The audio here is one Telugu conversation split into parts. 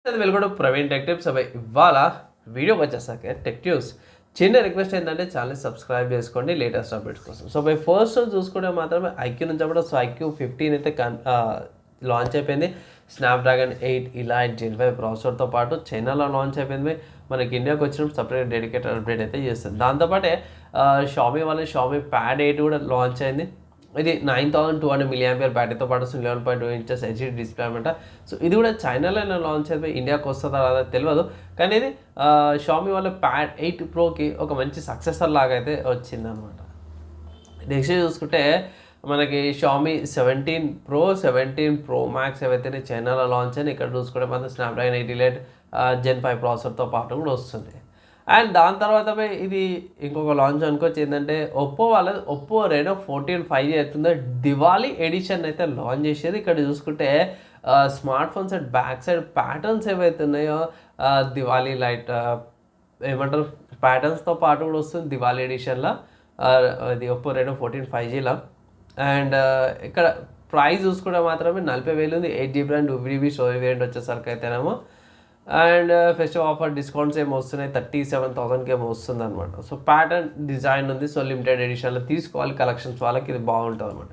Welcome Praveen tech tips. ఇవాళ వీడియోకి వచ్చేసాక టెక్ న్యూస్ చిన్న రిక్వెస్ట్ ఏంటంటే ఛానల్ సబ్స్క్రైబ్ చేసుకోండి లేటెస్ట్ అప్డేట్స్ కోసం. సో ఫస్ట్ చూసుకుంటే మాత్రమే ఐక్యూ నుంచి కూడా ఐక్యూ 15 అయితే లాంచ్ అయిపోయింది. స్నాప్డ్రాగన్ 8 ఇలైట్ Gen 5 ప్రాసెసర్తో పాటు చైనాలో లాంచ్ అయిపోయింది. మనకి ఇండియాకి వచ్చినప్పుడు సపరేట్ డెడికేటెడ్ అప్డేట్ అయితే చేస్తుంది. దాంతోపాటే షామీ వాళ్ళ షామీ ప్యాడ్ 8 కూడా లాంచ్ అయింది. ఇది 9200 mAh బ్యాటరీతో పాటు 11.2 ఇంచెస్ హెచ్డి డిస్ప్లే అనమాట. సో ఇది కూడా చైనాలో లాంచ్ అయిపోయి ఇండియాకి వస్తుందా రాదా తెలియదు, కానీ ఇది షామీ వాళ్ళ ప్యాడ్ 8 ప్రోకి ఒక మంచి సక్సెసర్ లాగా అయితే వచ్చిందనమాట. నెక్స్ట్ చూసుకుంటే మనకి షామీ 17 Pro 17 Pro Max ఏవైతే చైనాలో లాంచ్ అయినా ఇక్కడ చూసుకుంటే మాత్రం స్నాప్డ్రాగన్ 8 ఇలైట్ Gen 5 ప్రాసెసర్తో పాటు కూడా వస్తుంది. అండ్ దాని తర్వాత ఇది ఇంకొక లాంచ్ అనుకోవచ్చు ఏంటంటే ఒప్పో రెనో 14 5G అవుతుందో దివాళీ ఎడిషన్ అయితే లాంచ్ చేసేది. ఇక్కడ చూసుకుంటే smart phones and back side patterns ఏవైతే ఉన్నాయో దివాళీ లైట్ ఏమంటారు ప్యాటర్న్స్తో పాటు కూడా వస్తుంది దివాళీ ఎడిషన్లో. ఇది ఒప్పో రెనో 14 5Gలో. అండ్ ఇక్కడ ప్రైస్ చూసుకుంటే మాత్రమే 40,000 ఉంది. 8GB and 2GB storage variant వచ్చేసరికి అయితేనేమో. అండ్ ఫెస్టివల్ ఆఫర్ డిస్కౌంట్స్ ఏమో వస్తున్నాయి, 37,000కి ఏమో వస్తుంది అనమాట. సో ప్యాటర్న్ డిజైన్ ఉంది. సో లిమిటెడ్ ఎడిషన్లో తీసుకోవాలి కలెక్షన్స్ వాళ్ళకి, ఇది బాగుంటుంది అనమాట.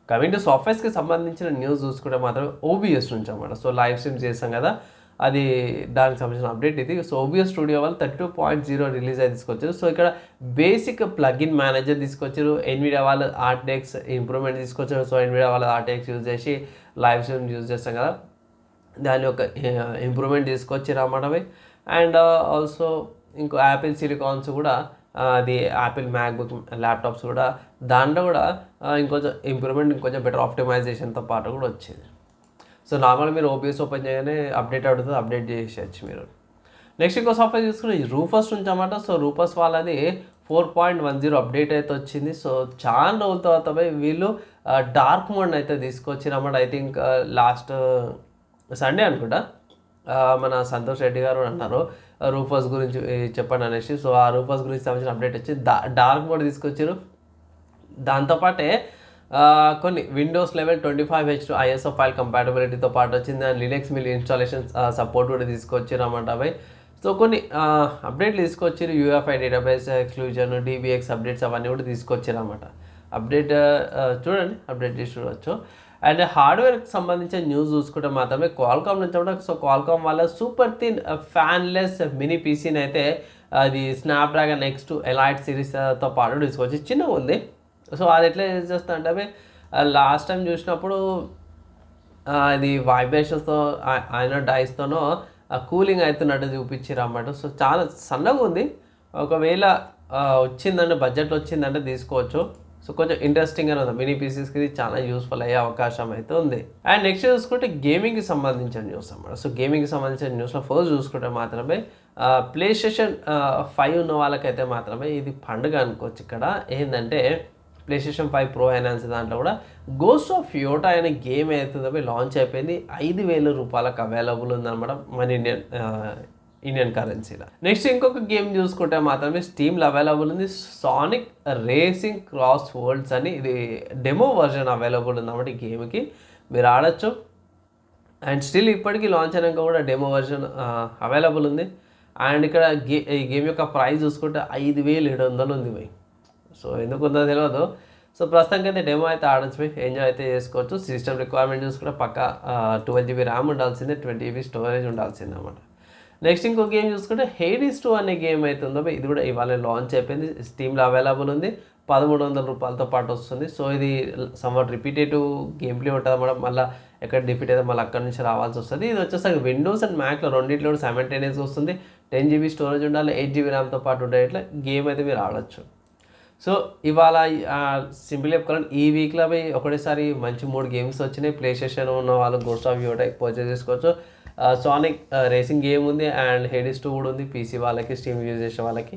కమింగ్ టు సాఫ్ట్వేర్స్కి సంబంధించిన న్యూస్ చూసుకుంటే మాత్రం ఓబిఎస్ నుంచి అనమాట. సో లైవ్ స్ట్రీమ్స్ చేస్తాం కదా, అది దానికి సంబంధించిన అప్డేట్ ఇది. సో ఓబిఎస్ స్టూడియో వాళ్ళు 32.0 రిలీజ్ అయితే తీసుకొచ్చారు. సో ఇక్కడ బేసిక్ ప్లగిన్ మేనేజర్ తీసుకొచ్చారు. ఎన్విడియా వాళ్ళు ఆర్టెక్స్ ఇంప్రూవ్మెంట్ తీసుకొచ్చారు. సో ఎన్విడియా వాళ్ళు ఆర్టెక్స్ యూజ్ చేసి లైవ్ స్ట్రీమ్ యూజ్ చేస్తాం కదా, దాని యొక్క ఇంప్రూవ్మెంట్ తీసుకొచ్చారు అన్నమాట. అండ్ ఆల్సో ఇంకో యాపిల్ సిలికాన్స్ కూడా, అది యాపిల్ మ్యాక్బుక్ ల్యాప్టాప్స్ కూడా దాంట్లో కూడా ఇంకొంచెం ఇంప్రూవ్మెంట్, ఇంకొంచెం బెటర్ ఆప్టిమైజేషన్తో పాటు కూడా వచ్చింది. సో నార్మల్గా మీరు ఓబిఎస్ ఓపెన్ చేయగానే అప్డేట్ అవుతుంది, అప్డేట్ చేసేయచ్చు మీరు. నెక్స్ట్ ఇంకో సాఫ్ట్వేర్ చూసుకుని రూఫస్ నుంచి అన్నమాట. సో రూఫస్ వాళ్ళది 4.10 అప్డేట్ అయితే వచ్చింది. సో చాలా రోజుల తర్వాత వీళ్ళు డార్క్ మోడ్ అయితే తీసుకొచ్చారు అన్నమాట. ఐ థింక్ లాస్ట్ సండే అనుకుంటా మన సంతోష్ రెడ్డి గారు అన్నారు రూఫస్ గురించి చెప్పండి అనేసి. సో ఆ రూఫస్ గురించి సంబంధించిన అప్డేట్ వచ్చి డార్క్ మోడ్ తీసుకొచ్చారు. దాంతోపాటే కొన్ని Windows eleven 25H2 ISO file కంపాటబిలిటీతో పాటు వచ్చింది. అండ్ లినక్స్ మిల్ ఇన్స్టాలేషన్ సపోర్ట్ కూడా తీసుకొచ్చారు అన్నమాట. సో కొన్ని అప్డేట్లు తీసుకొచ్చారు. UEFI database exclusion, DBX updates అవన్నీ కూడా తీసుకొచ్చారు అన్నమాట. అప్డేట్ చూడండి, అప్డేట్ చేసి చూడవచ్చు. అండ్ హార్డ్వేర్కి సంబంధించిన న్యూస్ చూసుకుంటే మాత్రమే క్వాల్కామ్ నుంచి కూడా. సో క్వాల్కామ్ వాళ్ళ సూపర్ థిన్ ఫ్యాన్లెస్ మినీ పీసీని అయితే అది స్నాప్డ్రాగన్ X2 ఎలైట్ సిరీస్తో పాటు తీసుకొచ్చి చిన్నగా ఉంది. సో అది ఎట్లా యూజ్ చేస్తా అంటే లాస్ట్ టైం చూసినప్పుడు ఇది వైబ్రేషన్స్తో అయిన డైస్తోనో కూలింగ్ అవుతున్నట్టు చూపించారు అన్నమాట. సో చాలా సన్నగా ఉంది. ఒకవేళ వచ్చిందంటే బడ్జెట్లో వచ్చిందంటే తీసుకోవచ్చు. సో కొంచెం ఇంట్రెస్టింగ్గానే ఉంది. మినీ పీసెస్కి ఇది చాలా యూస్ఫుల్ అయ్యే అవకాశం అయితే ఉంది. అండ్ నెక్స్ట్ చూసుకుంటే గేమింగ్కి సంబంధించిన న్యూస్ అన్నమాట. సో గేమింగ్కి సంబంధించిన న్యూస్లో ఫస్ట్ చూసుకుంటే మాత్రమే PlayStation 5 ఉన్న వాళ్ళకైతే మాత్రమే ఇది పండుగ అనుకోవచ్చు. ఇక్కడ ఏంటంటే PlayStation 5 Pro ఎన్హాన్స్ దాంట్లో కూడా గోస్ట్ ఆఫ్ యోటా అనే గేమ్ అవుతుందో లాంచ్ అయిపోయింది. 5,000 రూపాయలకు అవైలబుల్ ఉందన్నమాట మన ఇండియన్ కరెన్సీలో. నెక్స్ట్ ఇంకొక గేమ్ చూసుకుంటే మాత్రమే స్టీమ్లో అవైలబుల్ ఉంది. సానిక్ రేసింగ్ క్రాస్ వరల్డ్స్ అని, ఇది డెమో వర్జన్ అవైలబుల్ ఉందన్నమాట. ఈ గేమ్కి మీరు ఆడచ్చు. అండ్ స్టిల్ ఇప్పటికీ లాంచ్ అయినాక కూడా డెమో వర్జన్ అవైలబుల్ ఉంది. అండ్ ఇక్కడ ఈ గేమ్ యొక్క ప్రైస్ చూసుకుంటే 5,700 ఉంది సో ఎందుకు ఉందో తెలియదు. సో ప్రస్తుతానికి అయితే డెమో అయితే ఆడచ్చు, ఎంజాయ్ అయితే చేసుకోవచ్చు. సిస్టమ్ రిక్వైర్మెంట్ చూసుకుంటే పక్క 12GB ర్యామ్ ఉండాల్సిందే, 20GB స్టోరేజ్ ఉండాల్సిందే అన్నమాట. నెక్స్ట్ ఇంకో గేమ్ చూసుకుంటే హేడిస్ 2 అనే గేమ్ అయితే ఉందో ఇది కూడా ఇవాళ లాంచ్ అయిపోయింది. స్టీమ్లో అవైలబుల్ ఉంది. 1,300 రూపాయలతో పాటు వస్తుంది. సో ఇది సమ్వాట్ రిపీటేటివ్ గేమ్ ప్లే ఉంటుంది అన్నమాట. మళ్ళీ ఎక్కడ డిఫీట్ అయితే మళ్ళీ అక్కడి నుంచి రావాల్సి వస్తుంది. ఇది వచ్చేసరికి విండోస్ అండ్ మ్యాక్లో రెండింటిలో కూడా సైమల్టేనియస్గా వస్తుంది. 10GB స్టోరేజ్ ఉండాలి, 8GB ర్యామ్తో పాటు ఉండే ఇట్లా గేమ్ అయితే మీరు ఆడచ్చు. సో ఇవాళ సింపుల్ చెప్పుకోవాలంటే ఈ వీక్లో ఒకటేసారి మంచి 3 గేమ్స్ వచ్చినాయి. PlayStation ఉన్న వాళ్ళు గోస్ట్ ఆఫ్ యోటా పర్చేస్ చేసుకోవచ్చు. సానిక్ రేసింగ్ గేమ్ ఉంది అండ్ హేడిస్ 2 కూడా ఉంది. PC వాళ్ళకి, స్టీమ్ యూజ్ చేసే వాళ్ళకి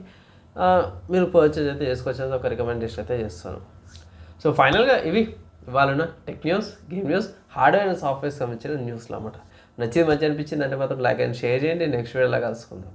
మీరు పర్చేజ్ అయితే చేసుకోవచ్చు. ఒక రికమెండేషన్ అయితే చేస్తాను. సో ఫైనల్గా ఇవి ఇవాళ tech news, game news, hardware and సాఫ్ట్వేర్కి సంబంధించిన న్యూస్లో అన్నమాట. నచ్చింది మంచి అనిపించింది అంటే మాత్రం లైక్ అండ్ షేర్ చేయండి. నెక్స్ట్ వీడియోలో కలుసుకుందాం.